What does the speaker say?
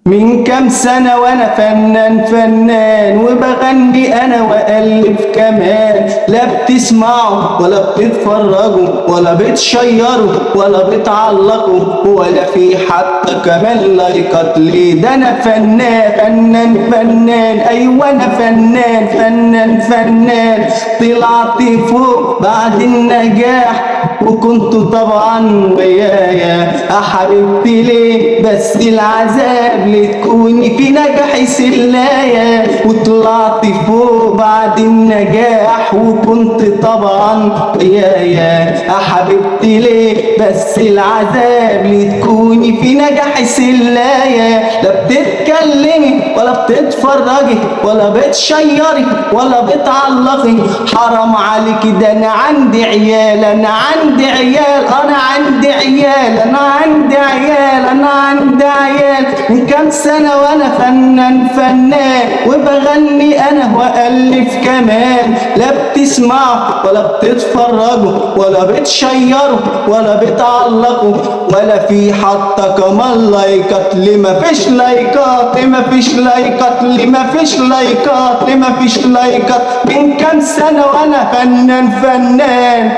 من كام سنة وانا فنان وبغني انا والف كمان. لا بتسمعوا ولا بتتفرجوا ولا بتشيروا ولا بتعلقوا ولا في حتى كمان لايكات ليه. ده انا فنان ايوه انا فنان طلعت فوق بعد النجاح وكنت طبعا ويايا. حبيبتي ليه بس العذاب ليه تكوني في نجاح سلايا. وطلعت فوق بعد النجاح وكنت طبعا ويايا. حبيبتي ليه بس العذاب ليه تكوني في نجاح سلايا. لا بتتكلمي ولا بتتفرجي ولا بتشيري ولا بتعلقي. حرام عليكي ده انا عندي عيال انا عندي عيال من كام سنة وانا فنان وبغني انا والف كمان. لا بتسمعوا ولا بتتفرجوا ولا بتشيروا ولا بتعلقوا ولا في حتى كمان لايكات. ليه مفيش لايكات من كام سنة وانا فنان